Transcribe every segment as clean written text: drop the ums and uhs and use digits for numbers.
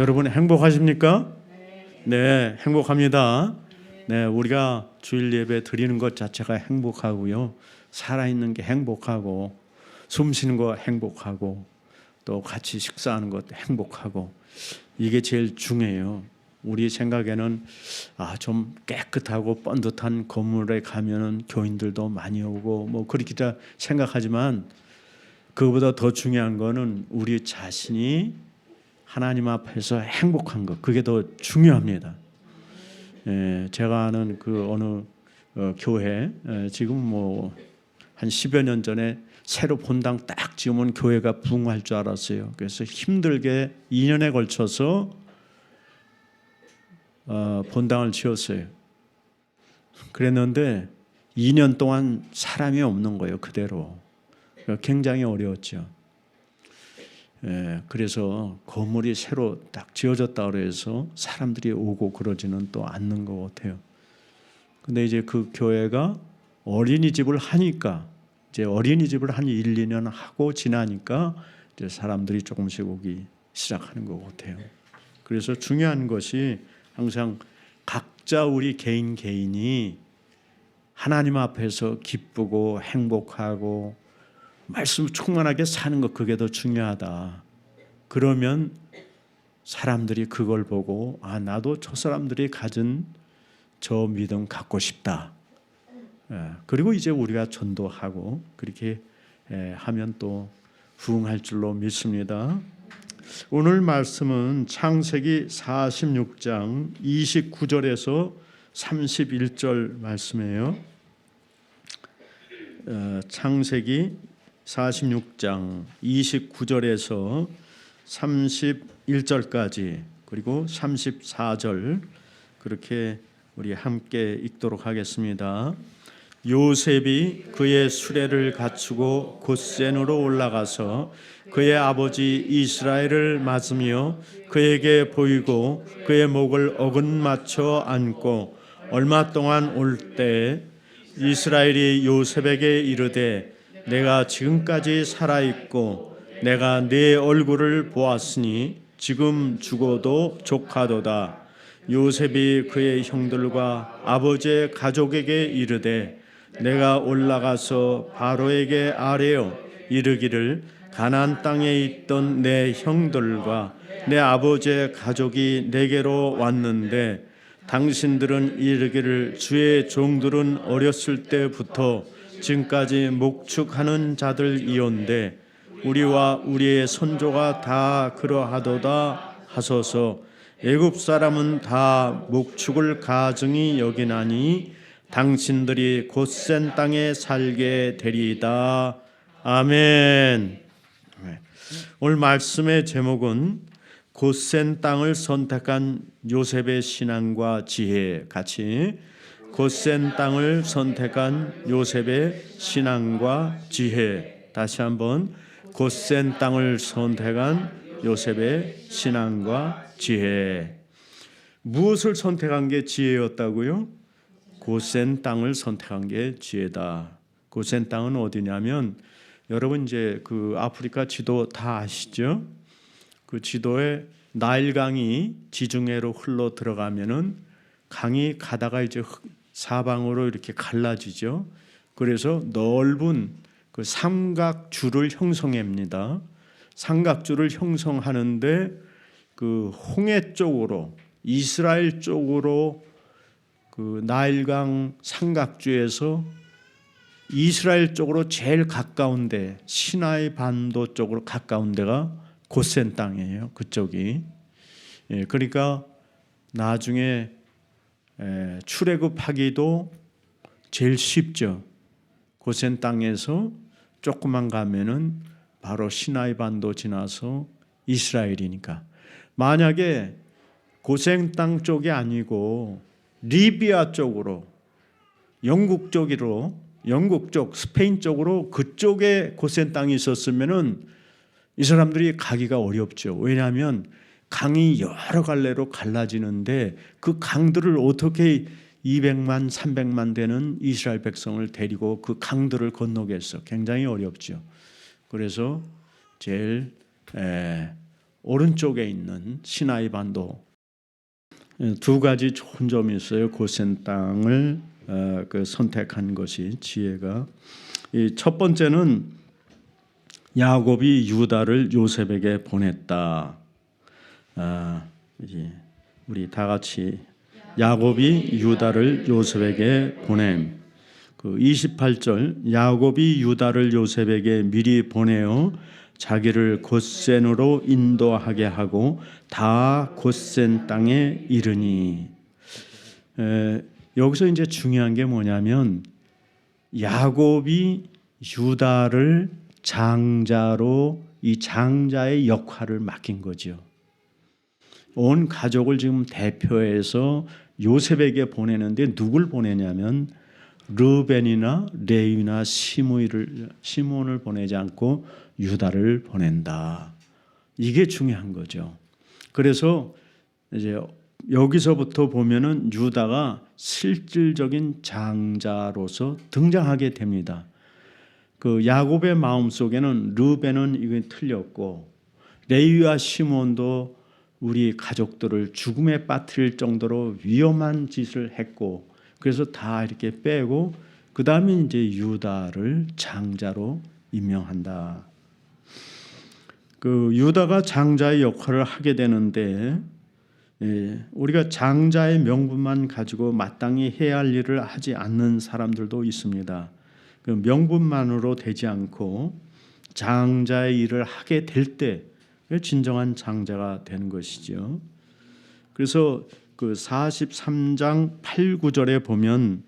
여러분 행복하십니까? 네, 행복합니다. 네, 우리가 주일 예배 드리는 것 자체가 행복하고요. 살아있는 게 행복하고, 숨 쉬는 거 행복하고, 또 같이 식사하는 것도 행복하고, 이게 제일 중요해요. 우리 생각에는 좀 깨끗하고 번듯한 건물에 가면은 교인들도 많이 오고 뭐 그렇게 다 생각하지만, 그거보다 더 중요한 거는 우리 자신이 하나님 앞에서 행복한 것, 그게 더 중요합니다. 제가 아는 그 어느 교회, 지금 뭐 한 10여 년 전에 새로 본당 딱 지으면 교회가 부흥할 줄 알았어요. 그래서 힘들게 2년에 걸쳐서 본당을 지었어요. 그랬는데 2년 동안 사람이 없는 거예요, 그대로. 굉장히 어려웠죠. 그래서 건물이 새로 딱 지어졌다고 해서 사람들이 오고 그러지는 또 않는 것 같아요. 근데 이제 그 교회가 어린이집을 하니까, 이제 어린이집을 한 1, 2년 하고 지나니까 이제 사람들이 조금씩 오기 시작하는 것 같아요. 그래서 중요한 것이 항상 각자 우리 개인이 하나님 앞에서 기쁘고 행복하고 말씀 충만하게 사는 것, 그게 더 중요하다. 그러면 사람들이 그걸 보고 나도 저 사람들이 가진 저 믿음 갖고 싶다. 그리고 이제 우리가 전도하고 그렇게 하면 또 부흥할 줄로 믿습니다. 오늘 말씀은 창세기 46장 29절에서 31절 말씀이에요. 창세기 46장 29절에서 31절까지 그리고 34절 그렇게 우리 함께 읽도록 하겠습니다. 요셉이 그의 수레를 갖추고 곶센으로 올라가서 그의 아버지 이스라엘을 맞으며 그에게 보이고 그의 목을 어긋맞춰 안고 얼마 동안 올 때에 이스라엘이 요셉에게 이르되 내가 지금까지 살아있고 내가 네 얼굴을 보았으니 지금 죽어도 족하도다. 요셉이 그의 형들과 아버지의 가족에게 이르되 내가 올라가서 바로에게 아뢰어 이르기를 가나안 땅에 있던 내 형들과 내 아버지의 가족이 내게로 왔는데 당신들은 이르기를 주의 종들은 어렸을 때부터 지금까지 목축하는 자들이온데 우리와 우리의 선조가 다 그러하도다 하소서. 애굽 사람은 다 목축을 가증히 여기나니 당신들이 곶센 땅에 살게 되리이다. 아멘. 오늘 말씀의 제목은 곶센 땅을 선택한 요셉의 신앙과 지혜, 같이 곶센 땅을 선택한 요셉의 신앙과 지혜. 다시 한번 곶센 땅을 선택한 요셉의 신앙과 지혜. 무엇을 선택한 게 지혜였다고요? 곶센 땅을 선택한 게 지혜다. 곶센 땅은 어디냐면, 여러분 이제 그 아프리카 지도 다 아시죠? 그 지도에 나일강이 지중해로 흘러 들어가면은 강이 가다가 이제 사방으로 이렇게 갈라지죠. 그래서 넓은 그 삼각주를 형성합니다. 삼각주를 형성하는데 그 홍해 쪽으로, 이스라엘 쪽으로 그 나일강 삼각주에서 이스라엘 쪽으로 제일 가까운데, 시나이 반도 쪽으로 가까운 데가 곶센 땅이에요. 그쪽이. 그러니까 나중에 출애굽하기도 제일 쉽죠. 곶센 땅에서 조금만 가면은 바로 시나이 반도 지나서 이스라엘이니까. 만약에 곶센 땅 쪽이 아니고 리비아 쪽으로, 영국 쪽으로, 영국 쪽, 스페인 쪽으로 그쪽에 곶센 땅이 있었으면은 이 사람들이 가기가 어렵죠. 왜냐하면 강이 여러 갈래로 갈라지는데 그 강들을 어떻게 200만, 300만 되는 이스라엘 백성을 데리고 그 강들을 건너겠어. 굉장히 어렵죠. 그래서 제일 오른쪽에 있는 시나이 반도 두 가지 좋은 점이 있어요. 고센 땅을 선택한 것이 지혜가. 첫 번째는 야곱이 유다를 요셉에게 보냈다. 우리 다 같이 야곱이 유다를 요셉에게 보냄. 28절 야곱이 유다를 요셉에게 미리 보내어 자기를 곧센으로 인도하게 하고 다 곧센 땅에 이르니. 여기서 이제 중요한 게 뭐냐면 야곱이 유다를 장자로 이 장자의 역할을 맡긴 거죠. 온 가족을 지금 대표해서 요셉에게 보내는데 누굴 보내냐면 르벤이나 레위나 시몬을 보내지 않고 유다를 보낸다. 이게 중요한 거죠. 그래서 이제 여기서부터 보면은 유다가 실질적인 장자로서 등장하게 됩니다. 야곱의 마음 속에는 르벤은 이게 틀렸고 레위와 시몬도 우리 가족들을 죽음에 빠뜨릴 정도로 위험한 짓을 했고 그래서 다 이렇게 빼고 그 다음에 이제 유다를 장자로 임명한다. 유다가 장자의 역할을 하게 되는데 우리가 장자의 명분만 가지고 마땅히 해야 할 일을 하지 않는 사람들도 있습니다. 명분만으로 되지 않고 장자의 일을 하게 될 때 진정한 장자가 되는 것이죠. 그래서 43장 8, 9절에 보면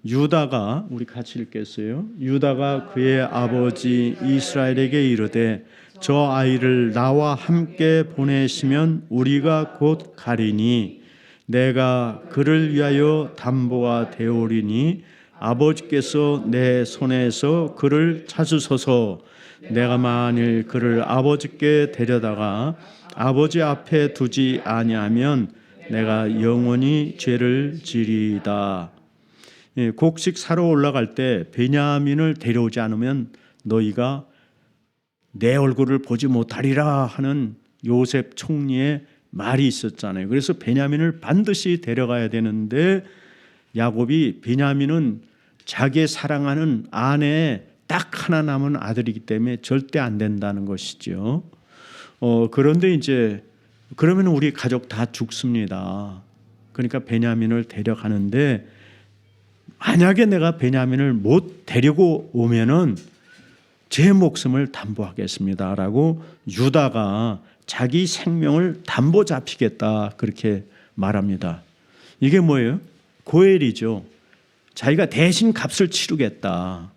유다가 우리 같이 읽겠어요. 유다가 그의 아버지 이스라엘에게 이르되 저 아이를 나와 함께 보내시면 우리가 곧 가리니 내가 그를 위하여 담보가 되오리니 아버지께서 내 손에서 그를 찾으소서. 내가 만일 그를 아버지께 데려다가 아버지 앞에 두지 아니하면 내가 영원히 죄를 지리이다. 곡식 사러 올라갈 때 베냐민을 데려오지 않으면 너희가 내 얼굴을 보지 못하리라 하는 요셉 총리의 말이 있었잖아요. 그래서 베냐민을 반드시 데려가야 되는데 야곱이 베냐민은 자기의 사랑하는 아내의 딱 하나 남은 아들이기 때문에 절대 안 된다는 것이죠. 그런데 이제 그러면 우리 가족 다 죽습니다. 그러니까 베냐민을 데려가는데 만약에 내가 베냐민을 못 데리고 오면은 제 목숨을 담보하겠습니다라고 유다가 자기 생명을 담보 잡히겠다 그렇게 말합니다. 이게 뭐예요? 고엘이죠. 자기가 대신 값을 치르겠다.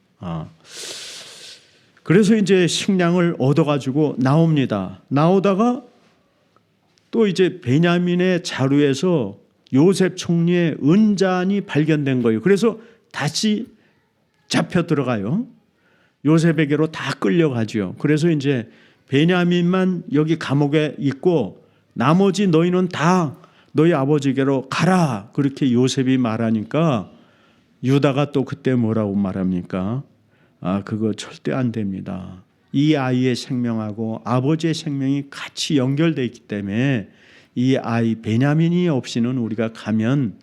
그래서 이제 식량을 얻어가지고 나옵니다. 나오다가 또 이제 베냐민의 자루에서 요셉 총리의 은잔이 발견된 거예요. 그래서 다시 잡혀 들어가요. 요셉에게로 다 끌려가죠. 그래서 이제 베냐민만 여기 감옥에 있고 나머지 너희는 다 너희 아버지께로 가라. 그렇게 요셉이 말하니까 유다가 또 그때 뭐라고 말합니까? 그거 절대 안 됩니다. 이 아이의 생명하고 아버지의 생명이 같이 연결되어 있기 때문에 이 아이 베냐민이 없이는 우리가 가면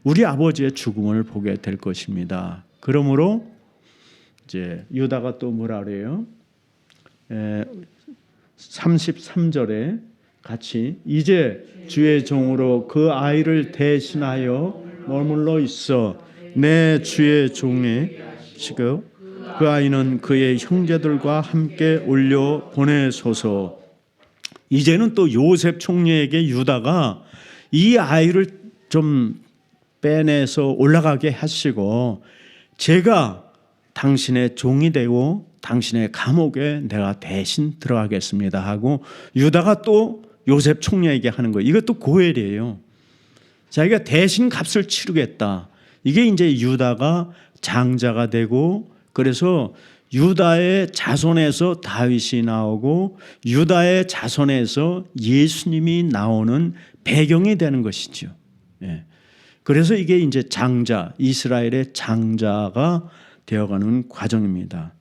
우리 아버지의 죽음을 보게 될 것입니다. 그러므로 이제 유다가 또 뭐라 그래요? 33절에 같이 이제 주의 종으로 그 아이를 대신하여 머물러 있어 내 주의 종의 지금 그 아이는 그의 형제들과 함께 올려 보내소서. 이제는 또 요셉 총리에게 유다가 이 아이를 좀 빼내서 올라가게 하시고 제가 당신의 종이 되고 당신의 감옥에 내가 대신 들어가겠습니다 하고 유다가 또 요셉 총리에게 하는 거예요. 이것도 고엘이에요. 자기가 대신 값을 치르겠다. 이게 이제 유다가 장자가 되고 그래서 유다의 자손에서 다윗이 나오고 유다의 자손에서 예수님이 나오는 배경이 되는 것이죠. 그래서 이게 이제 장자, 이스라엘의 장자가 되어가는 과정입니다.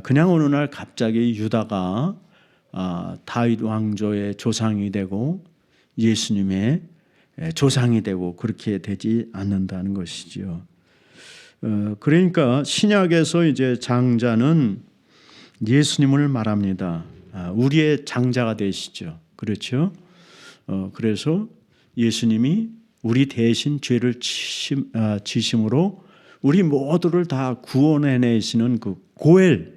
그냥 어느 날 갑자기 유다가 다윗 왕조의 조상이 되고 예수님의 조상이 되고 그렇게 되지 않는다는 것이죠. 그러니까 신약에서 이제 장자는 예수님을 말합니다. 우리의 장자가 되시죠. 그렇죠? 그래서 예수님이 우리 대신 죄를 지심으로 우리 모두를 다 구원해내시는 그 고엘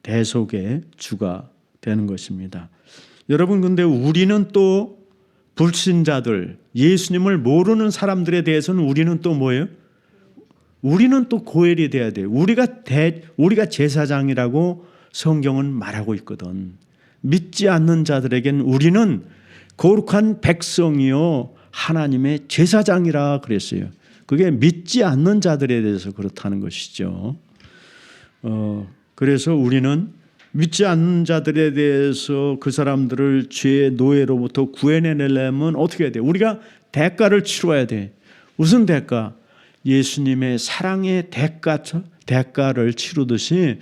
대속의 주가 되는 것입니다. 여러분, 근데 우리는 또 불신자들, 예수님을 모르는 사람들에 대해서는 우리는 또 뭐예요? 우리는 또 고엘이 돼야 돼요. 우리가 제사장이라고 성경은 말하고 있거든. 믿지 않는 자들에겐 우리는 거룩한 백성이요 하나님의 제사장이라 그랬어요. 그게 믿지 않는 자들에 대해서 그렇다는 것이죠. 그래서 우리는 믿지 않는 자들에 대해서 그 사람들을 죄의 노예로부터 구해내려면 어떻게 해야 돼? 우리가 대가를 치러야 돼. 무슨 대가? 예수님의 사랑의 대가를 치르듯이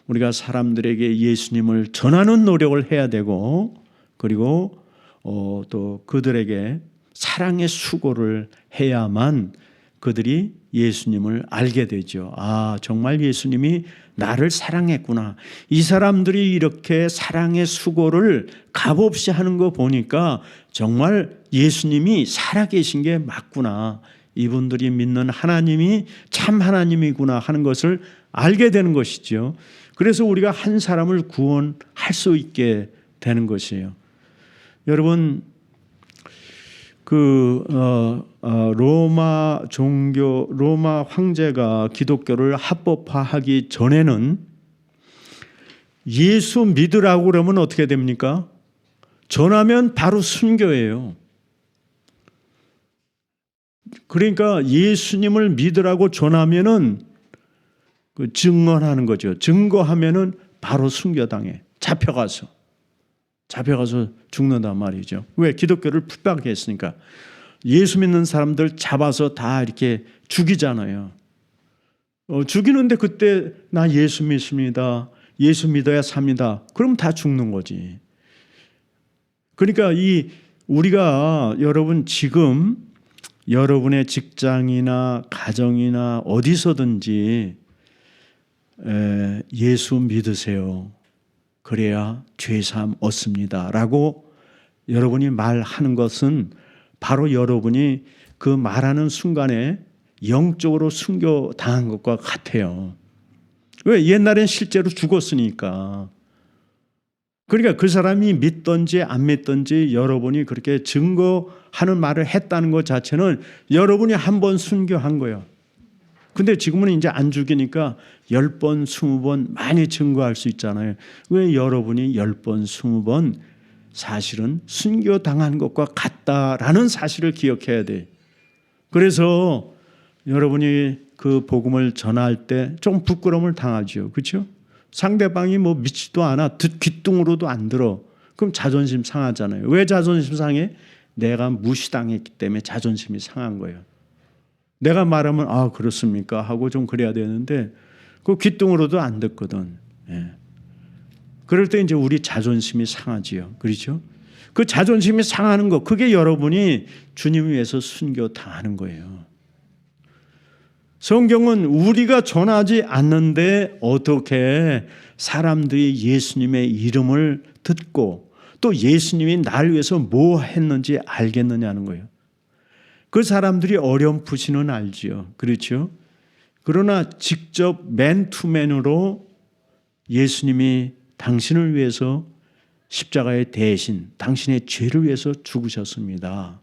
우리가 사람들에게 예수님을 전하는 노력을 해야 되고, 그리고 또 그들에게 사랑의 수고를 해야만 그들이 예수님을 알게 되죠. 정말 예수님이 나를 사랑했구나. 이 사람들이 이렇게 사랑의 수고를 값없이 하는 거 보니까 정말 예수님이 살아계신 게 맞구나. 이분들이 믿는 하나님이 참 하나님이구나 하는 것을 알게 되는 것이죠. 그래서 우리가 한 사람을 구원할 수 있게 되는 것이에요. 여러분, 로마 황제가 기독교를 합법화하기 전에는 예수 믿으라고 그러면 어떻게 됩니까? 전하면 바로 순교예요. 그러니까 예수님을 믿으라고 전하면은 증언하는 거죠. 증거하면은 바로 순교당해. 잡혀가서 죽는단 말이죠. 왜? 기독교를 풀박하게 했으니까. 예수 믿는 사람들 잡아서 다 이렇게 죽이잖아요. 죽이는데 그때 나 예수 믿습니다. 예수 믿어야 삽니다. 그럼 다 죽는 거지. 그러니까 우리가 여러분 지금 여러분의 직장이나 가정이나 어디서든지 예수 믿으세요. 그래야 죄사함 얻습니다. 라고 여러분이 말하는 것은 바로 여러분이 그 말하는 순간에 영적으로 순교당한 것과 같아요. 왜? 옛날엔 실제로 죽었으니까. 그러니까 그 사람이 믿든지 안 믿든지 여러분이 그렇게 증거하는 말을 했다는 것 자체는 여러분이 한 번 순교한 거예요. 근데 지금은 이제 안 죽이니까 10번, 20번 많이 증거할 수 있잖아요. 왜? 여러분이 10번, 20번 사실은 순교당한 것과 같다라는 사실을 기억해야 돼. 그래서 여러분이 그 복음을 전할 때 좀 부끄러움을 당하죠. 그렇죠? 상대방이 뭐 믿지도 않아. 귀뚱으로도 안 들어. 그럼 자존심 상하잖아요. 왜 자존심 상해? 내가 무시당했기 때문에 자존심이 상한 거예요. 내가 말하면 그렇습니까? 하고 좀 그래야 되는데 그 귀뚱으로도 안 듣거든. 예. 그럴 때 이제 우리 자존심이 상하지요. 그렇죠? 그 자존심이 상하는 거, 그게 여러분이 주님 위해서 순교 당하는 거예요. 성경은 우리가 전하지 않는데 어떻게 사람들이 예수님의 이름을 듣고 또 예수님이 날 위해서 뭐 했는지 알겠느냐는 거예요. 그 사람들이 어렴풋이는 알지요. 그렇죠? 그러나 직접 맨투맨으로 예수님이 당신을 위해서 십자가의 대신 당신의 죄를 위해서 죽으셨습니다.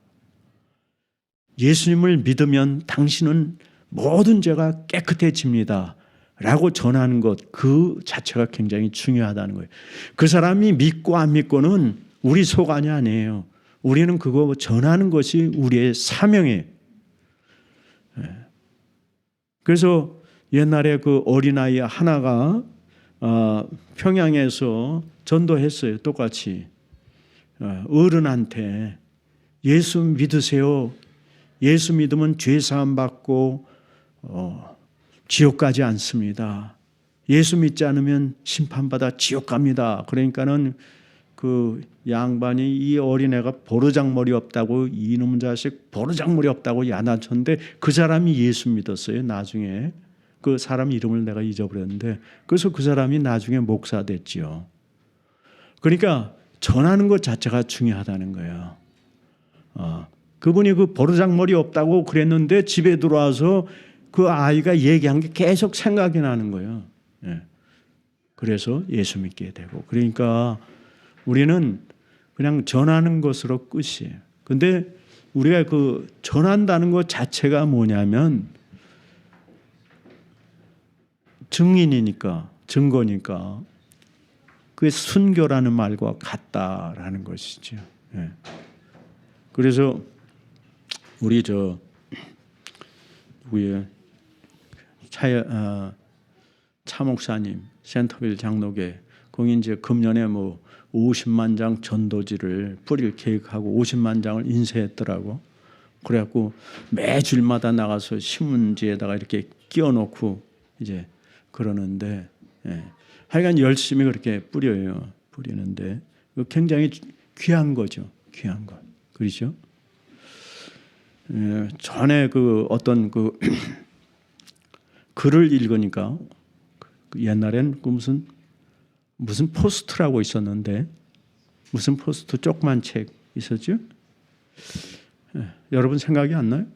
예수님을 믿으면 당신은 모든 죄가 깨끗해집니다. 라고 전하는 것, 그 자체가 굉장히 중요하다는 거예요. 그 사람이 믿고 안 믿고는 우리 소관이 아니에요. 우리는 그거 전하는 것이 우리의 사명이에요. 그래서 옛날에 그 어린아이 하나가 평양에서 전도했어요. 똑같이. 어른한테 예수 믿으세요. 예수 믿으면 죄 사함 받고 지옥 가지 않습니다. 예수 믿지 않으면 심판받아 지옥 갑니다. 그러니까는 그 양반이 이 어린애가 보르장머리 없다고 이놈 자식 보르장머리 없다고 야단쳤는데 그 사람이 예수 믿었어요. 나중에 그 사람 이름을 내가 잊어버렸는데 그래서 그 사람이 나중에 목사 됐지요. 그러니까 전하는 것 자체가 중요하다는 거예요. 그분이 그 보르장머리 없다고 그랬는데 집에 들어와서 그 아이가 얘기한 게 계속 생각이 나는 거예요. 예. 그래서 예수 믿게 되고 그러니까 우리는 그냥 전하는 것으로 끝이에요. 근데 우리가 그 전한다는 것 자체가 뭐냐면 증인이니까 증거니까 그게 순교라는 말과 같다라는 것이죠. 예. 그래서 우리 누구예요? 차 목사님 센터빌 장로교 거기 이제 금년에 뭐 50만 장 전도지를 뿌릴 계획하고 50만 장을 인쇄했더라고. 그래갖고 매주일마다 나가서 신문지에다가 이렇게 끼워놓고 이제 그러는데 하여간 열심히 그렇게 뿌리는데 굉장히 귀한 거죠. 귀한 것. 그렇죠? 전에 그 어떤 그 글을 읽으니까 옛날엔 그 무슨 포스트라고 있었는데 무슨 포스트 조그만 책 있었죠? 여러분 생각이 안 나요?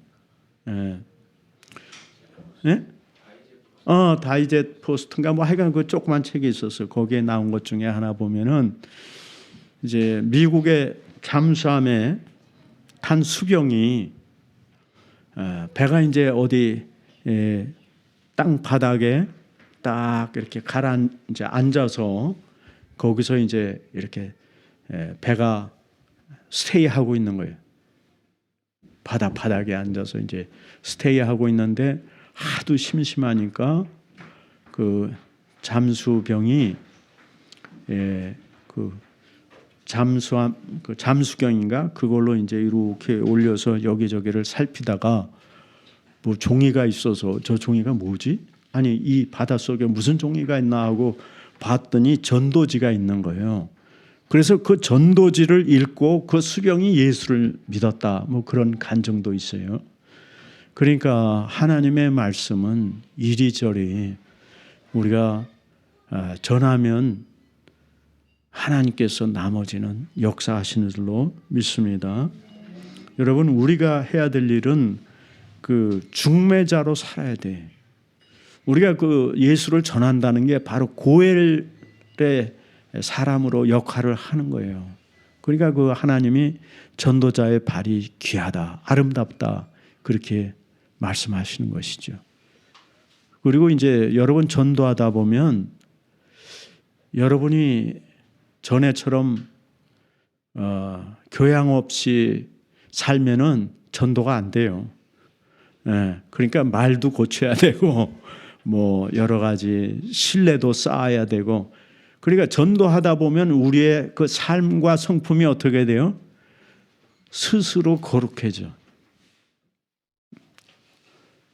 다이제트 포스트인가 뭐 하여간 그 조그만 책이 있었어요. 거기에 나온 것 중에 하나 보면은 이제 미국의 잠수함에 탄 수병이 배가 이제 어디 땅 바닥에 딱 이렇게 이제 앉아서 거기서 이제 이렇게 배가 스테이하고 있는 거예요. 바닥에 앉아서 이제 스테이하고 있는데 하도 심심하니까 그 잠수병이 그 잠수함 그 잠수경인가 그걸로 이제 이렇게 올려서 여기저기를 살피다가 뭐 종이가 있어서 저 종이가 뭐지? 아니 이 바닷속에 무슨 종이가 있나 하고 봤더니 전도지가 있는 거예요. 그래서 그 전도지를 읽고 그 수병이 예수를 믿었다. 뭐 그런 간증도 있어요. 그러니까 하나님의 말씀은 이리저리 우리가 전하면 하나님께서 나머지는 역사하시는 줄로 믿습니다. 여러분 우리가 해야 될 일은 그 중매자로 살아야 돼. 우리가 그 예수를 전한다는 게 바로 고엘의 사람으로 역할을 하는 거예요. 그러니까 그 하나님이 전도자의 발이 귀하다, 아름답다 그렇게 말씀하시는 것이죠. 그리고 이제 여러분 전도하다 보면 여러분이 전에처럼 교양 없이 살면은 전도가 안 돼요. 그러니까 말도 고쳐야 되고 뭐 여러 가지 신뢰도 쌓아야 되고 그러니까 전도하다 보면 우리의 그 삶과 성품이 어떻게 돼요? 스스로 거룩해져.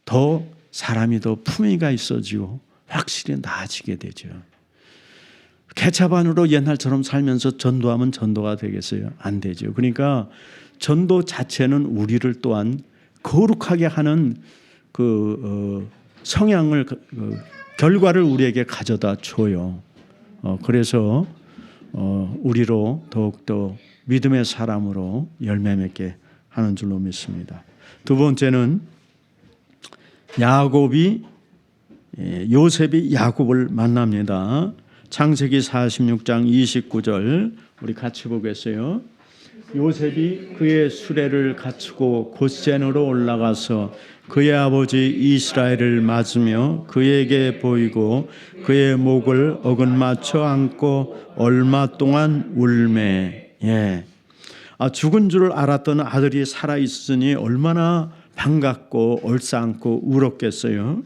더 사람이 더 품위가 있어지고 확실히 나아지게 되죠. 개차반으로 옛날처럼 살면서 전도하면 전도가 되겠어요? 안 되죠. 그러니까 전도 자체는 우리를 또한 거룩하게 하는 그 성향을 결과를 우리에게 가져다 줘요. 그래서 우리로 더욱더 믿음의 사람으로 열매 맺게 하는 줄로 믿습니다. 두 번째는 요셉이 야곱을 만납니다. 창세기 46장 29절 우리 같이 보겠어요. 요셉이 그의 수레를 갖추고 곧센으로 올라가서 그의 아버지 이스라엘을 맞으며 그에게 보이고 그의 목을 어긋맞춰 안고 얼마 동안 울매. 죽은 줄 알았던 아들이 살아 있으니 얼마나 반갑고 얼싸안고 울었겠어요.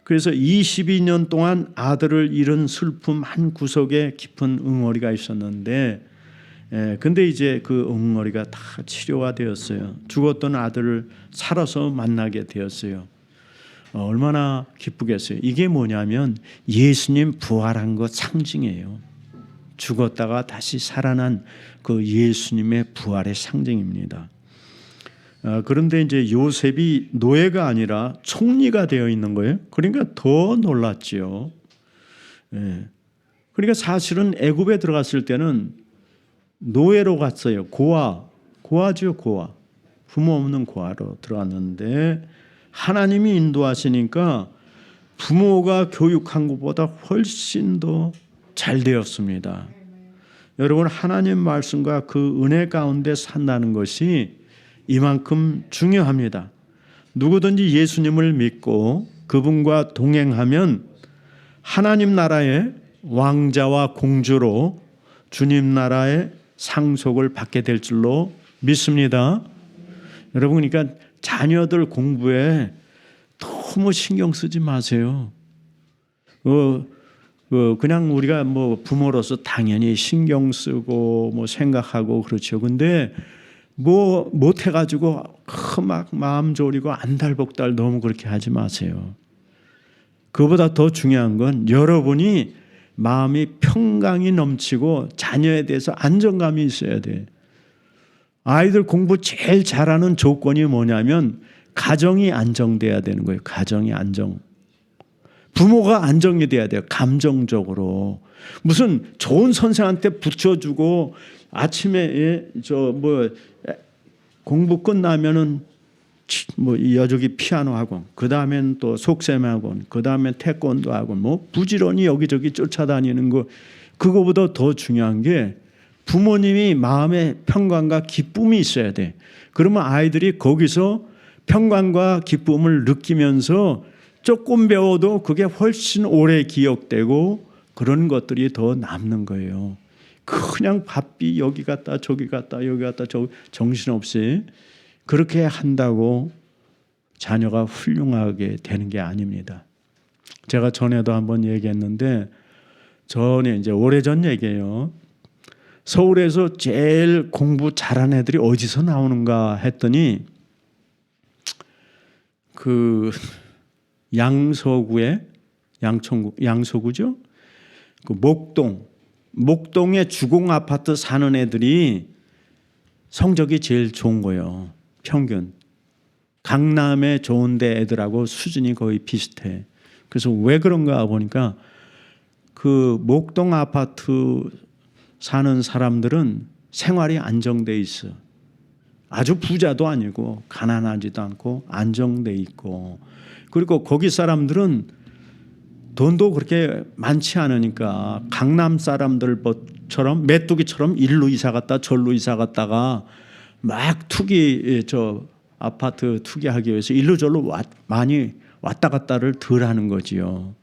그래서 22년 동안 아들을 잃은 슬픔 한 구석에 깊은 응어리가 있었는데 근데 이제 그 응어리가 다 치료가 되었어요. 죽었던 아들을 살아서 만나게 되었어요. 얼마나 기쁘겠어요. 이게 뭐냐면 예수님 부활한 것 상징이에요. 죽었다가 다시 살아난 그 예수님의 부활의 상징입니다. 그런데 이제 요셉이 노예가 아니라 총리가 되어 있는 거예요. 그러니까 더 놀랐지요. 그러니까 사실은 애굽에 들어갔을 때는 노예로 갔어요. 고아죠, 고아. 부모 없는 고아로 들어갔는데 하나님이 인도하시니까 부모가 교육한 것보다 훨씬 더 잘 되었습니다. 여러분, 하나님 말씀과 그 은혜 가운데 산다는 것이 이만큼 중요합니다. 누구든지 예수님을 믿고 그분과 동행하면 하나님 나라의 왕자와 공주로 주님 나라의 상속을 받게 될 줄로 믿습니다. 여러분, 그러니까 자녀들 공부에 너무 신경 쓰지 마세요. 그냥 우리가 뭐 부모로서 당연히 신경 쓰고 뭐 생각하고 그렇죠. 근데 뭐 못해가지고 막 마음 졸이고 안달복달 너무 그렇게 하지 마세요. 그보다 더 중요한 건 여러분이 마음이 평강이 넘치고 자녀에 대해서 안정감이 있어야 돼. 아이들 공부 제일 잘하는 조건이 뭐냐면 가정이 안정돼야 되는 거예요. 가정이 안정. 부모가 안정이 돼야 돼요. 감정적으로. 무슨 좋은 선생한테 붙여주고 아침에 공부 끝나면은 뭐 여저기 피아노 학원, 그 다음엔 또 속셈 학원, 그 다음엔 태권도 학원, 뭐 부지런히 여기저기 쫓아다니는 거, 그거보다 더 중요한 게 부모님이 마음의 평강과 기쁨이 있어야 돼. 그러면 아이들이 거기서 평강과 기쁨을 느끼면서 조금 배워도 그게 훨씬 오래 기억되고 그런 것들이 더 남는 거예요. 그냥 바삐 여기 갔다 저기 갔다 여기 갔다 저기 정신없이 그렇게 한다고 자녀가 훌륭하게 되는 게 아닙니다. 제가 전에도 한번 얘기했는데 전에 이제 오래전 얘기예요. 서울에서 제일 공부 잘하는 애들이 어디서 나오는가 했더니 그 양서구의 양서구죠. 그 목동에 주공 아파트 사는 애들이 성적이 제일 좋은 거예요. 평균. 강남에 좋은데 애들하고 수준이 거의 비슷해. 그래서 왜 그런가 보니까 그 목동 아파트 사는 사람들은 생활이 안정돼 있어. 아주 부자도 아니고 가난하지도 않고 안정돼 있고, 그리고 거기 사람들은 돈도 그렇게 많지 않으니까 강남 사람들처럼 메뚜기처럼 일로 이사 갔다 절로 이사 갔다가 막 아파트 투기하기 위해서 일로 절로 많이 왔다 갔다를 덜 하는 거지요.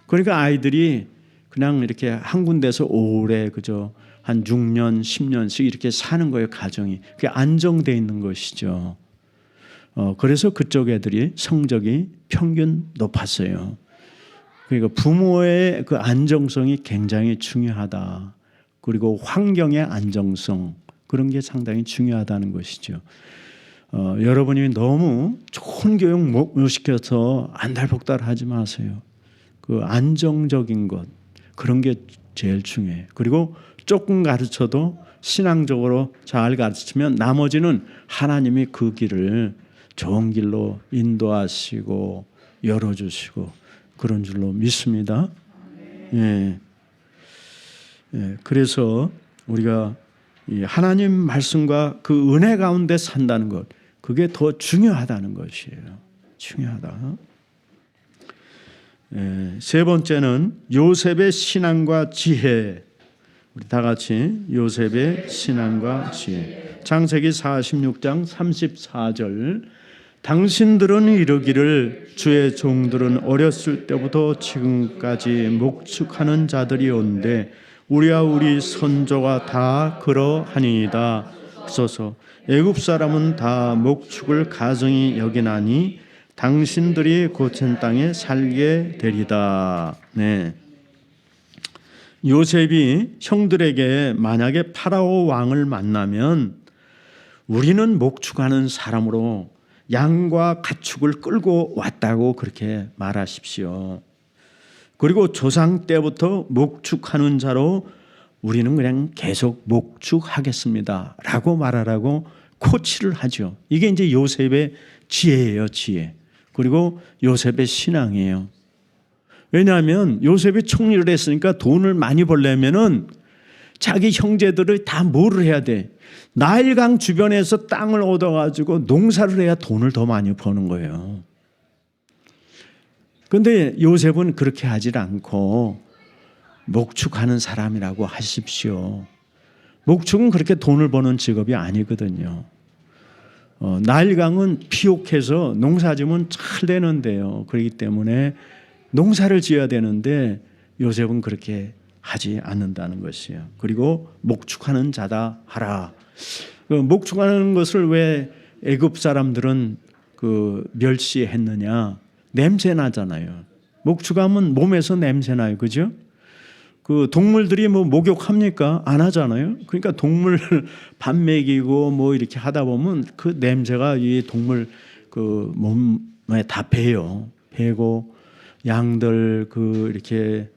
그러니까 아이들이 그냥 이렇게 한 군데서 오래 한 6년, 10년씩 이렇게 사는 거예요, 가정이. 그게 안정돼 있는 것이죠. 그래서 그쪽 애들이 성적이 평균 높았어요. 그러니까 부모의 그 안정성이 굉장히 중요하다. 그리고 환경의 안정성, 그런 게 상당히 중요하다는 것이죠. 여러분이 너무 좋은 교육 못 시켜서 안달복달 하지 마세요. 그 안정적인 것, 그런 게 제일 중요해요. 그리고 조금 가르쳐도 신앙적으로 잘 가르치면 나머지는 하나님이 그 길을 좋은 길로 인도하시고 열어주시고 그런 줄로 믿습니다. 그래서 우리가 이 하나님 말씀과 그 은혜 가운데 산다는 것, 그게 더 중요하다는 것이에요. 중요하다. 세 번째는 요셉의 신앙과 지혜. 우리 다 같이 요셉의 신앙과 지혜. 창세기 46장 34절. 당신들은 이르기를 주의 종들은 어렸을 때부터 지금까지 목축하는 자들이온데 우리와 우리 선조가 다 그러하니이다. 하소서. 애굽 사람은 다 목축을 가증히 여기나니 당신들이 고센 땅에 살게 되리다. 네. 요셉이 형들에게 만약에 파라오 왕을 만나면 우리는 목축하는 사람으로 양과 가축을 끌고 왔다고 그렇게 말하십시오. 그리고 조상 때부터 목축하는 자로 우리는 그냥 계속 목축하겠습니다 라고 말하라고 코치를 하죠. 이게 이제 요셉의 지혜예요, 지혜. 그리고 요셉의 신앙이에요. 왜냐하면 요셉이 총리를 했으니까 돈을 많이 벌려면은 자기 형제들을 다 뭐를 해야 돼? 나일강 주변에서 땅을 얻어가지고 농사를 해야 돈을 더 많이 버는 거예요. 그런데 요셉은 그렇게 하질 않고 목축하는 사람이라고 하십시오. 목축은 그렇게 돈을 버는 직업이 아니거든요. 나일강은 피옥해서 농사 지으면 잘 되는데요. 그렇기 때문에 농사를 지어야 되는데 요셉은 그렇게 하지 않는다는 것이에요. 그리고 목축하는 자다 하라. 목축하는 것을 왜 애굽 사람들은 멸시했느냐? 냄새 나잖아요. 목축하면 몸에서 냄새 나요, 그죠? 동물들이 뭐 목욕합니까? 안 하잖아요. 그러니까 동물 밥 먹이고 뭐 이렇게 하다 보면 그 냄새가 이 동물 몸에 다 배요. 배고 양들 이렇게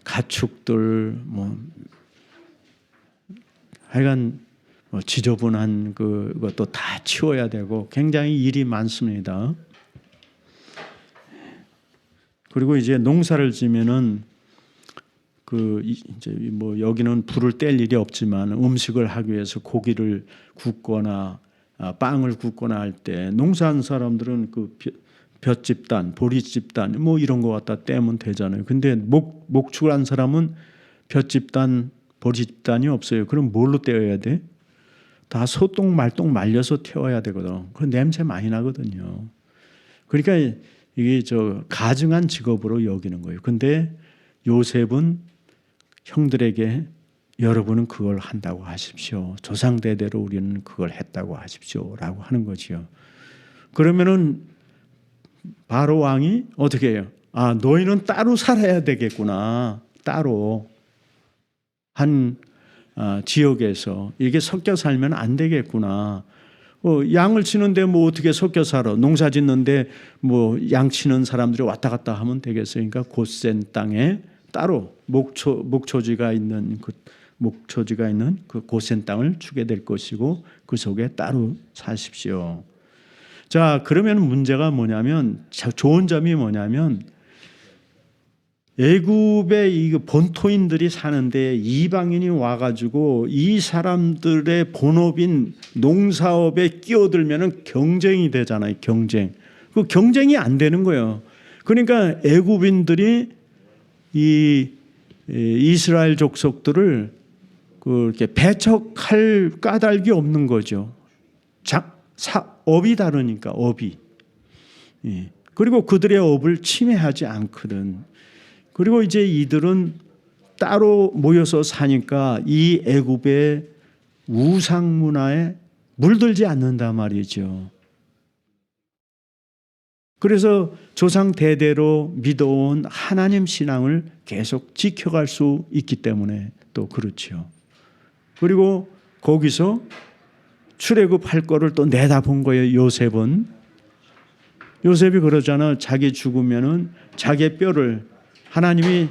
가축들 뭐 하여간 지저분한 그것도 다 치워야 되고 굉장히 일이 많습니다. 그리고 이제 농사를 지면은 이제 뭐 여기는 불을 뗄 일이 없지만 음식을 하기 위해서 고기를 굽거나 빵을 굽거나 할 때 농사하는 사람들은 볏집단, 보리집단 뭐 이런 거 갖다 떼면 되잖아요. 근데 목축을 한 사람은 볏집단, 보리집단이 없어요. 그럼 뭘로 떼어야 돼? 다 소똥 말똥 말려서 태워야 되거든. 그 냄새 많이 나거든요. 그러니까 이게 가증한 직업으로 여기는 거예요. 근데 요셉은 형들에게 여러분은 그걸 한다고 하십시오. 조상대대로 우리는 그걸 했다고 하십시오라고 하는 거지요. 그러면은 바로 왕이 어떻게 해요? 너희는 따로 살아야 되겠구나. 따로 한 지역에서 이게 섞여 살면 안 되겠구나. 양을 치는데 뭐 어떻게 섞여 살아? 농사 짓는데 뭐 양 치는 사람들이 왔다 갔다 하면 되겠어요. 그러니까 곧센 땅에 따로 목초지가 있는 그 곧센 땅을 주게 될 것이고 그 속에 따로 사십시오. 자, 그러면 문제가 뭐냐면 좋은 점이 뭐냐면 애굽의 이 본토인들이 사는데 이방인이 와가지고 이 사람들의 본업인 농사업에 끼어들면은 경쟁이 되잖아요. 경쟁. 그 경쟁이 안 되는 거예요. 그러니까 애굽인들이 이 이스라엘 족속들을 그렇게 배척할 까닭이 없는 거죠. 업이 다르니까 업이. 그리고 그들의 업을 침해하지 않거든. 그리고 이제 이들은 따로 모여서 사니까 이 애굽의 우상 문화에 물들지 않는단 말이죠. 그래서 조상 대대로 믿어온 하나님 신앙을 계속 지켜갈 수 있기 때문에 또 그렇죠. 그리고 거기서 출애굽할 거를 또 내다본 거예요. 요셉이 그러잖아. 자기 죽으면은 자기 뼈를 하나님이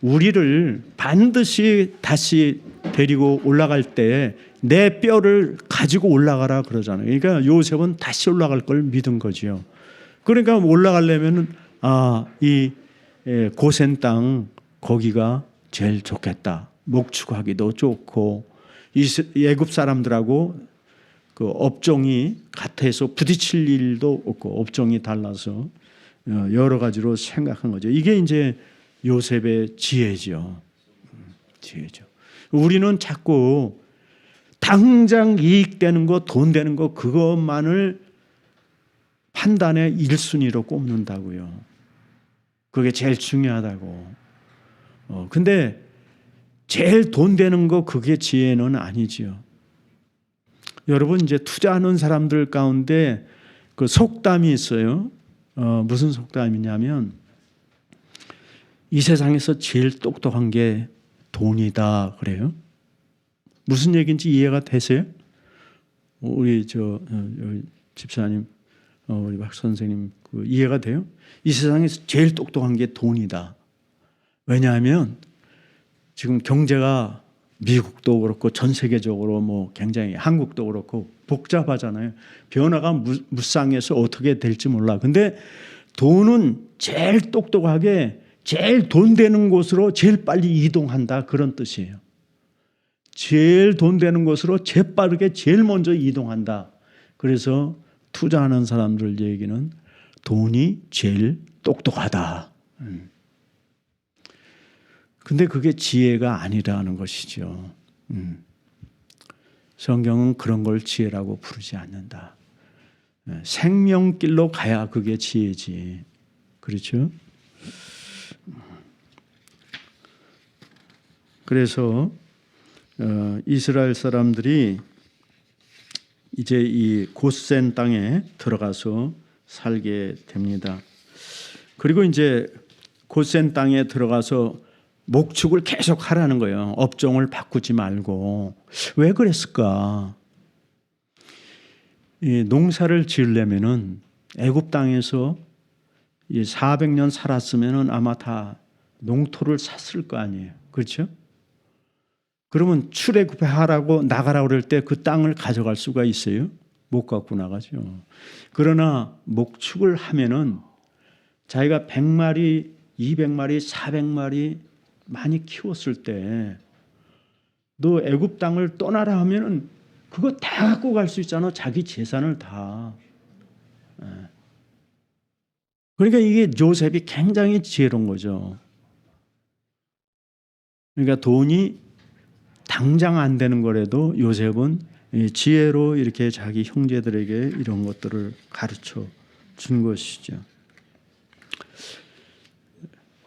우리를 반드시 다시 데리고 올라갈 때 내 뼈를 가지고 올라가라 그러잖아요. 그러니까 요셉은 다시 올라갈 걸 믿은 거지요. 그러니까 올라가려면은 이 고센 땅 거기가 제일 좋겠다. 목축하기도 좋고 애굽 사람들하고 그 업종이 같아서 부딪힐 일도 없고 업종이 달라서 여러 가지로 생각한 거죠. 이게 이제 요셉의 지혜죠. 지혜죠. 우리는 자꾸 당장 이익되는 거, 돈 되는 거 그것만을 판단의 1순위로 꼽는다고요. 그게 제일 중요하다고. 근데 제일 돈 되는 거 그게 지혜는 아니지요. 여러분 이제 투자하는 사람들 가운데 그 속담이 있어요. 무슨 속담이냐면 이 세상에서 제일 똑똑한 게 돈이다 그래요. 무슨 얘기인지 이해가 되세요? 우리 집사님, 우리 박 선생님 이해가 돼요? 이 세상에서 제일 똑똑한 게 돈이다. 왜냐하면 지금 경제가 미국도 그렇고 전 세계적으로 뭐 굉장히 한국도 그렇고 복잡하잖아요. 변화가 무쌍해서 어떻게 될지 몰라. 근데 돈은 제일 똑똑하게 제일 돈 되는 곳으로 제일 빨리 이동한다, 그런 뜻이에요. 제일 돈 되는 곳으로 제일 빠르게 제일 먼저 이동한다. 그래서 투자하는 사람들 얘기는 돈이 제일 똑똑하다. 근데 그게 지혜가 아니라는 것이죠. 성경은 그런 걸 지혜라고 부르지 않는다. 생명길로 가야 그게 지혜지. 그렇죠? 그래서 이스라엘 사람들이 이제 이 고센 땅에 들어가서 살게 됩니다. 그리고 이제 고센 땅에 들어가서 목축을 계속 하라는 거예요. 업종을 바꾸지 말고. 왜 그랬을까? 이 농사를 지으려면은 애굽 땅에서 400년 살았으면은 아마 다 농토를 샀을 거 아니에요. 그렇죠? 그러면 출애굽하라고 나가라고 그럴 때 그 땅을 가져갈 수가 있어요? 못 갖고 나가죠. 그러나 목축을 하면은 자기가 100마리, 200마리, 400마리 많이 키웠을 때 너 애굽 땅을 떠나라 하면은 그거 다 갖고 갈 수 있잖아. 자기 재산을 다. 그러니까 이게 요셉이 굉장히 지혜로운 거죠. 그러니까 돈이 당장 안 되는 거라도 요셉은 지혜로 이렇게 자기 형제들에게 이런 것들을 가르쳐 준 것이죠.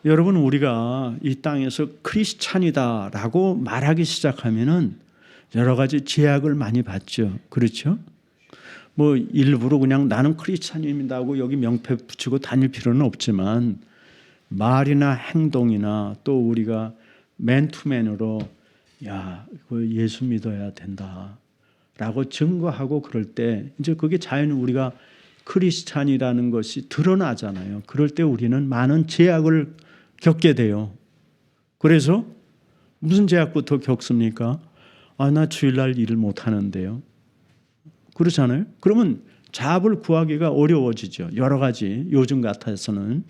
여러분, 우리가 이 땅에서 크리스찬이다라고 말하기 시작하면은 여러 가지 제약을 많이 받죠. 그렇죠? 뭐 일부러 그냥 나는 크리스찬입니다 하고 여기 명패 붙이고 다닐 필요는 없지만 말이나 행동이나 또 우리가 맨투맨으로 야, 그 예수 믿어야 된다라고 증거하고 그럴 때 이제 그게 자연히 우리가 크리스찬이라는 것이 드러나잖아요. 그럴 때 우리는 많은 제약을 겪게 돼요. 그래서 무슨 제약부터 겪습니까? 아, 나 주일날 일을 못 하는데요. 그렇잖아요. 그러면 잡을 구하기가 어려워지죠. 여러 가지 요즘 같아서는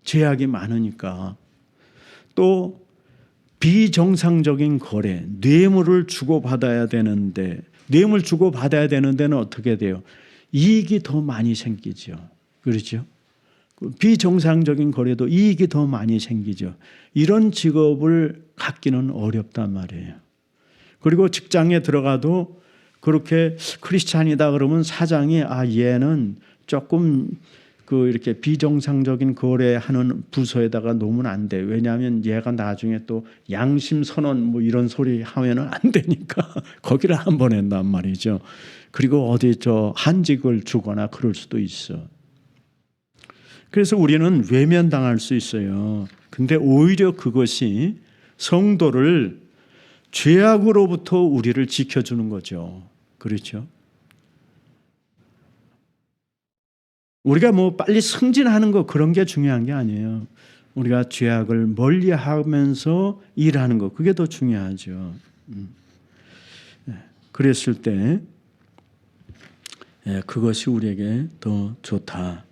제약이 많으니까. 또 비정상적인 거래, 뇌물을 주고받아야 되는데 뇌물 주고받아야 되는 데는 어떻게 돼요? 이익이 더 많이 생기죠. 그렇죠? 비정상적인 거래도 이익이 더 많이 생기죠. 이런 직업을 갖기는 어렵단 말이에요. 그리고 직장에 들어가도 그렇게 크리스찬이다 그러면 사장이 아, 얘는 조금 이렇게 비정상적인 거래하는 부서에다가 놓으면 안 돼. 왜냐하면 얘가 나중에 또 양심 선언 뭐 이런 소리 하면은 안 되니까 거기를 안 보낸단 말이죠. 그리고 어디 한직을 주거나 그럴 수도 있어. 그래서 우리는 외면당할 수 있어요. 근데 오히려 그것이 성도를 죄악으로부터 우리를 지켜주는 거죠. 그렇죠? 우리가 뭐 빨리 승진하는 거 그런 게 중요한 게 아니에요. 우리가 죄악을 멀리하면서 일하는 거 그게 더 중요하죠. 그랬을 때 그것이 우리에게 더 좋다.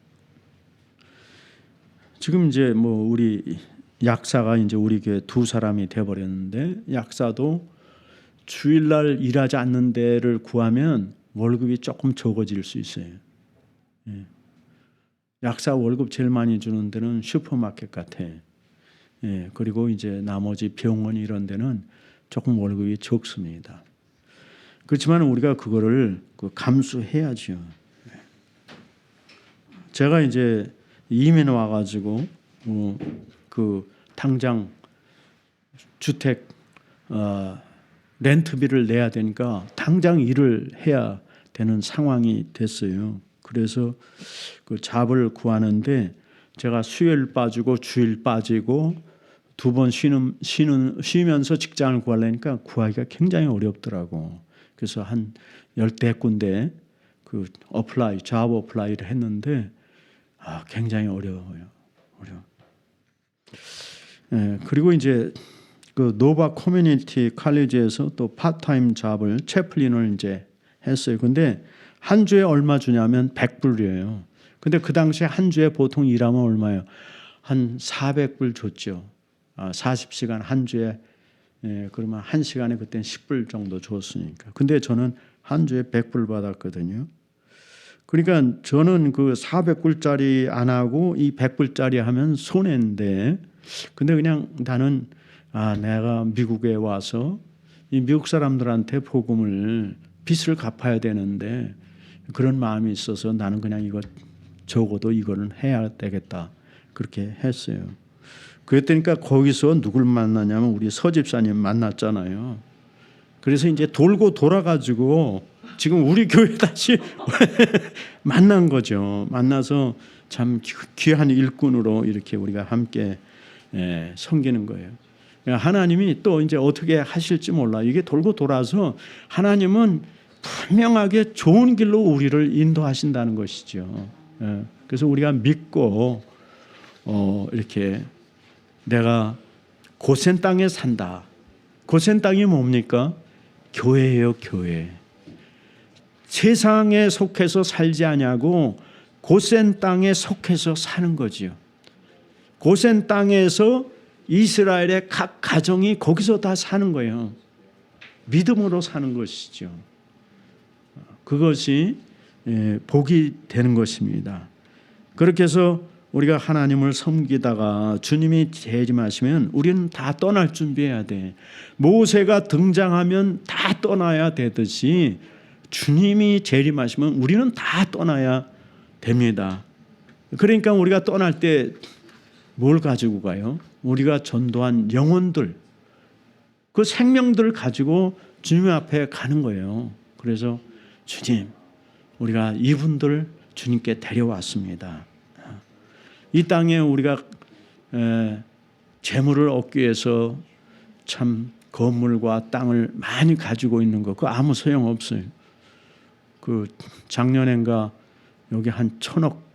지금 이제 뭐 우리 약사가 이제 우리 교회 2사람이 돼버렸는데 약사도 주일날 일하지 않는 데를 구하면 월급이 조금 적어질 수 있어요. 약사 월급 제일 많이 주는 데는 슈퍼마켓 같아. 그리고 이제 나머지 병원 이런 데는 조금 월급이 적습니다. 그렇지만 우리가 그거를 감수해야죠. 제가 이제 이민 와가지고 당장 주택 렌트비를 내야 되니까 당장 일을 해야 되는 상황이 됐어요. 그래서 그 잡을 구하는데 제가 수요일 빠지고 주일 빠지고 2번 쉬면서 직장을 구하려니까 구하기가 굉장히 어렵더라고. 그래서 한 10대 군데 잡 어플라이를 했는데 굉장히 어려워요. 그리고 이제 그 노바 커뮤니티 칼리지에서 또 파트타임 잡을 채플린을 이제 했어요. 근데 한 주에 얼마 주냐면 100불이에요. 근데 그 당시에 한 주에 보통 일하면 얼마예요? 한 400불 줬죠. 40시간 한 주에 그러면 한 시간에 그때는 10불 정도 줬으니까. 근데 저는 한 주에 100불 받았거든요. 그러니까 저는 그 400불짜리 안 하고 이 100불짜리 하면 손해인데, 근데 그냥 나는 내가 미국에 와서 이 미국 사람들한테 복음을 빚을 갚아야 되는데 그런 마음이 있어서 나는 그냥 이거 적어도 이거는 해야 되겠다 그렇게 했어요. 그랬더니까 거기서 누굴 만나냐면 우리 서 집사님 만났잖아요. 그래서 이제 돌고 돌아가지고 지금 우리 교회 다시 만난 거죠. 만나서 참 귀한 일꾼으로 이렇게 우리가 함께 섬기는 거예요. 하나님이 또 이제 어떻게 하실지 몰라. 이게 돌고 돌아서 하나님은 분명하게 좋은 길로 우리를 인도하신다는 것이죠. 그래서 우리가 믿고 이렇게 내가 고센 땅에 산다. 고센 땅이 뭡니까? 교회예요, 교회. 세상에 속해서 살지 아니하고 고센 땅에 속해서 사는 거지요. 고센 땅에서 이스라엘의 각 가정이 거기서 다 사는 거예요. 믿음으로 사는 것이죠. 그것이 복이 되는 것입니다. 그렇게 해서 우리가 하나님을 섬기다가 주님이 재림하시면 우리는 다 떠날 준비해야 돼. 모세가 등장하면 다 떠나야 되듯이 주님이 재림하시면 우리는 다 떠나야 됩니다. 그러니까 우리가 떠날 때 뭘 가지고 가요? 우리가 전도한 영혼들, 그 생명들을 가지고 주님 앞에 가는 거예요. 그래서 주님, 우리가 이분들 주님께 데려왔습니다. 이 땅에 우리가 재물을 얻기 위해서 참 건물과 땅을 많이 가지고 있는 거, 그거 아무 소용 없어요. 그 작년엔가 여기 한 1,000억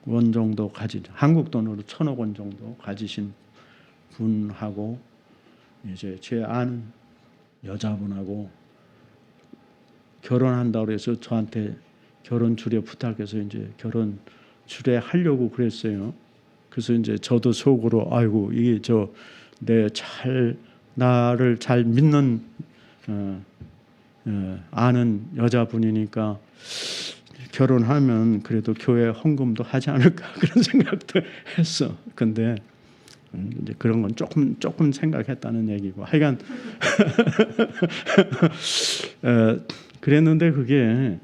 원 정도 한국 돈으로 1,000억 원 정도 가지신 분하고 이제 제 아는 여자분하고 결혼한다고 해서 저한테 결혼 주례 부탁해서 이제 결혼 주례하려고 그랬어요. 그래서 이제 저도 속으로 아이고 이게 나를 잘 믿는 아는 여자분이니까 결혼하면 그래도 교회 헌금도 하지 않을까 그런 생각도 했어. 근데 이제 그런 건 조금 생각했다는 얘기고 하여간 그랬는데 그게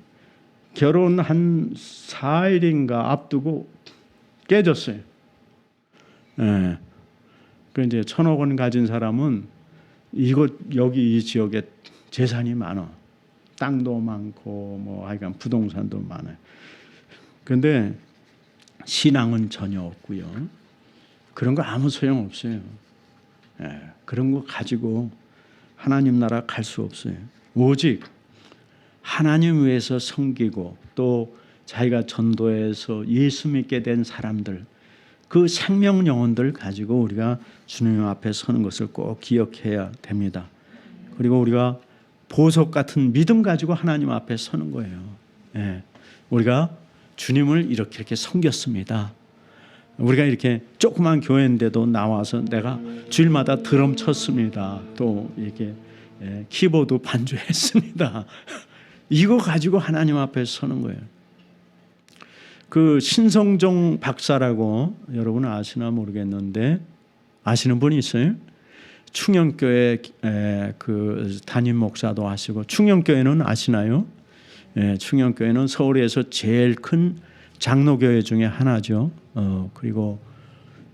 결혼 한 4일인가 앞두고 깨졌어요. 그 이제 1,000억 원 가진 사람은 여기 이 지역에 재산이 많아. 땅도 많고 뭐 하여간 부동산도 많아요. 그런데 신앙은 전혀 없고요. 그런 거 아무 소용 없어요. 그런 거 가지고 하나님 나라 갈 수 없어요. 오직 하나님 위해서 섬기고 또 자기가 전도해서 예수 믿게 된 사람들, 그 생명 영혼들 가지고 우리가 주님 앞에 서는 것을 꼭 기억해야 됩니다. 그리고 우리가 보석 같은 믿음 가지고 하나님 앞에 서는 거예요. 우리가 주님을 이렇게 섬겼습니다. 우리가 이렇게 조그만 교회인데도 나와서 내가 주일마다 드럼 쳤습니다. 또 이렇게 키보드 반주했습니다. 이거 가지고 하나님 앞에 서는 거예요. 그 신성종 박사라고 여러분 아시나 모르겠는데 아시는 분이 있어요? 충영교회 그 담임 목사도 하시고, 충영교회는 아시나요? 충영교회는 서울에서 제일 큰 장로교회 중에 하나죠. 그리고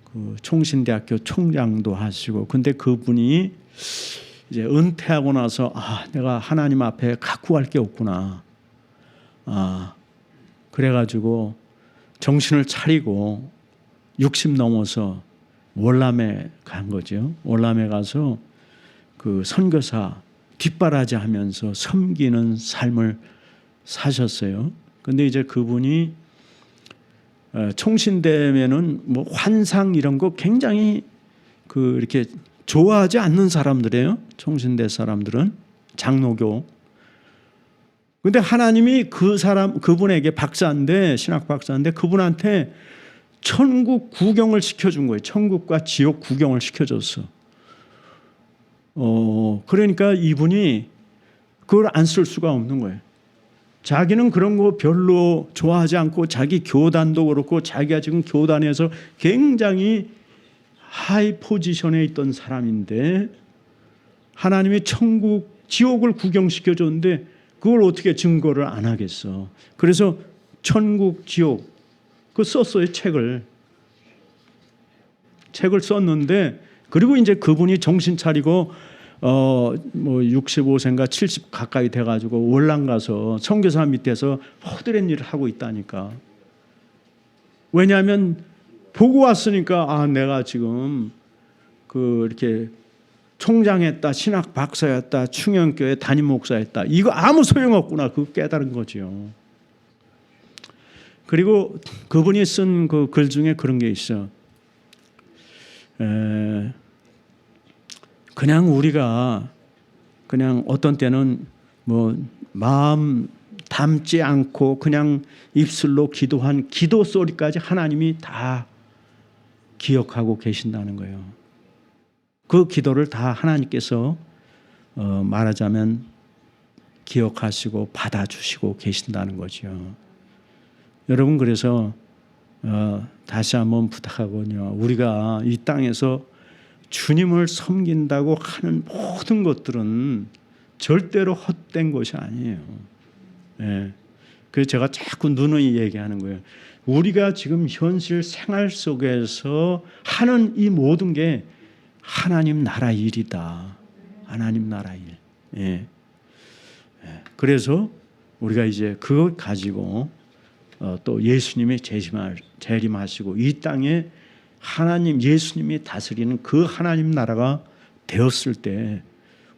그 총신대학교 총장도 하시고, 근데 그분이 이제 은퇴하고 나서 내가 하나님 앞에 갖고 갈 게 없구나. 그래가지고 정신을 차리고 60 넘어서 월남에 간 거죠. 월남에 가서 그 선교사 뒷바라지 하면서 섬기는 삶을 사셨어요. 근데 이제 그분이 총신되면은 뭐 환상 이런 거 굉장히 이렇게 좋아하지 않는 사람들이에요. 총신대 사람들은 장로교. 근데 하나님이 그분에게 박사인데, 신학 박사인데 그분한테 천국 구경을 시켜준 거예요. 천국과 지옥 구경을 시켜줬어. 그러니까 이분이 그걸 안 쓸 수가 없는 거예요. 자기는 그런 거 별로 좋아하지 않고 자기 교단도 그렇고 자기가 지금 교단에서 굉장히 하이 포지션에 있던 사람인데 하나님이 천국, 지옥을 구경시켜줬는데 그걸 어떻게 증거를 안 하겠어. 그래서 천국, 지옥 그 썼어요. 책을 썼는데 그리고 이제 그분이 정신 차리고 뭐 65세인가 70 가까이 돼가지고 월남 가서 선교사 밑에서 허드렛 일을 하고 있다니까. 왜냐하면 보고 왔으니까 내가 지금 이렇게 총장했다, 신학 박사였다, 충영교회 담임 목사였다. 이거 아무 소용없구나. 그거 깨달은 거죠. 그리고 그분이 쓴 그 글 중에 그런 게 있어. 그냥 우리가 그냥 어떤 때는 뭐 마음 담지 않고 그냥 입술로 기도한 기도 소리까지 하나님이 다 기억하고 계신다는 거예요. 그 기도를 다 하나님께서 말하자면 기억하시고 받아주시고 계신다는 거죠. 여러분, 그래서 다시 한번 부탁하거든요. 우리가 이 땅에서 주님을 섬긴다고 하는 모든 것들은 절대로 헛된 것이 아니에요. 예. 그래서 제가 자꾸 누누이 얘기하는 거예요. 우리가 지금 현실 생활 속에서 하는 이 모든 게 하나님 나라 일이다. 하나님 나라 일. 예. 그래서 우리가 이제 그걸 가지고 또 예수님이 재림하시고 이 땅에 하나님 예수님이 다스리는 그 하나님 나라가 되었을 때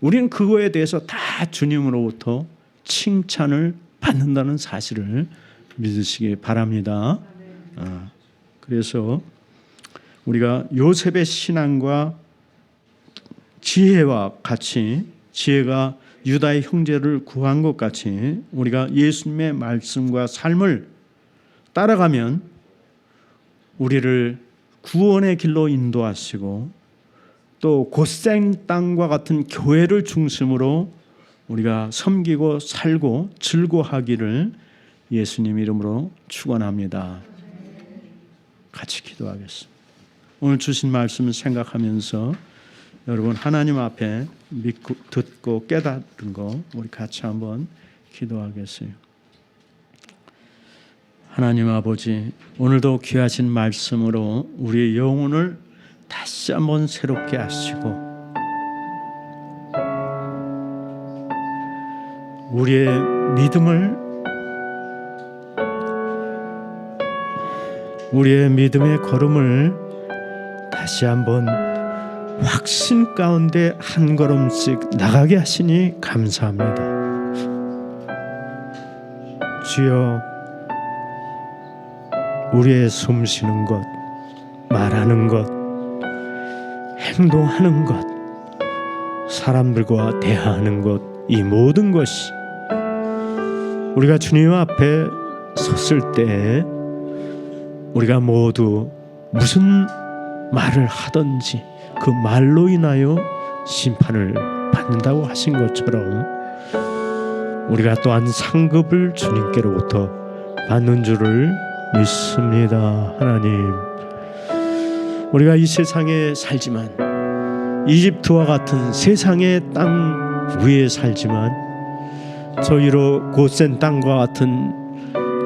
우리는 그거에 대해서 다 주님으로부터 칭찬을 받는다는 사실을 믿으시기 바랍니다. 그래서 우리가 요셉의 신앙과 지혜와 같이, 지혜가 유다의 형제를 구한 것 같이 우리가 예수님의 말씀과 삶을 따라가면 우리를 구원의 길로 인도하시고 또 곧생 땅과 같은 교회를 중심으로 우리가 섬기고 살고 즐거워하기를 예수님 이름으로 축원합니다. 같이 기도하겠습니다. 오늘 주신 말씀을 생각하면서 여러분 하나님 앞에 믿고 듣고 깨닫는 거 우리 같이 한번 기도하겠어요. 하나님 아버지, 오늘도 귀하신 말씀으로 우리의 영혼을 다시 한번 새롭게 하시고 우리의 믿음의 걸음을 다시 한번 확신 가운데 한 걸음씩 나가게 하시니 감사합니다. 주여, 우리의 숨쉬는 것, 말하는 것, 행동하는 것, 사람들과 대화하는 것, 이 모든 것이 우리가 주님 앞에 섰을 때 우리가 모두 무슨 말을 하든지 그 말로 인하여 심판을 받는다고 하신 것처럼 우리가 또한 상급을 주님께로부터 받는 줄을 믿습니다. 하나님, 우리가 이 세상에 살지만 이집트와 같은 세상의 땅 위에 살지만 저희로 곧센 땅과 같은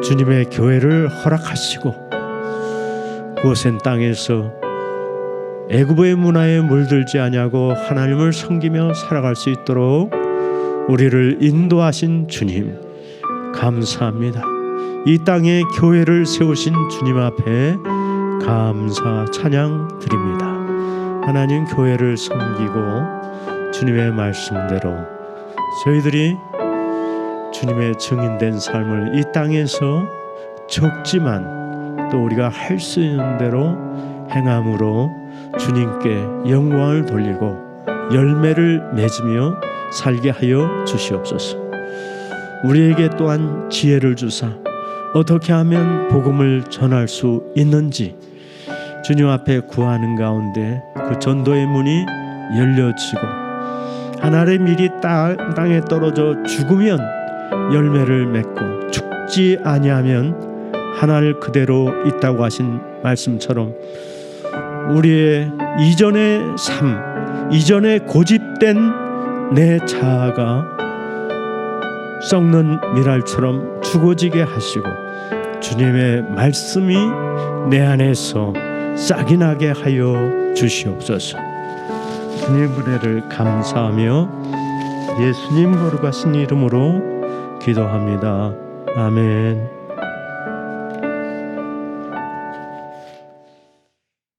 주님의 교회를 허락하시고 곧센 땅에서 애굽의 문화에 물들지 아니하고 하나님을 섬기며 살아갈 수 있도록 우리를 인도하신 주님 감사합니다. 이 땅에 교회를 세우신 주님 앞에 감사 찬양 드립니다. 하나님, 교회를 섬기고 주님의 말씀대로 저희들이 주님의 증인된 삶을 이 땅에서 적지만 또 우리가 할 수 있는 대로 행함으로 주님께 영광을 돌리고 열매를 맺으며 살게 하여 주시옵소서. 우리에게 또한 지혜를 주사 어떻게 하면 복음을 전할 수 있는지 주님 앞에 구하는 가운데 그 전도의 문이 열려지고 한 알의 밀이 땅에 떨어져 죽으면 열매를 맺고 죽지 아니하면 한 알 그대로 있다고 하신 말씀처럼 우리의 이전의 삶, 이전에 고집된 내 자아가 썩는 밀알처럼 죽어지게 하시고 주님의 말씀이 내 안에서 싹이 나게 하여 주시옵소서. 주님의 은혜를 감사하며 예수님 거룩하신 이름으로 기도합니다. 아멘.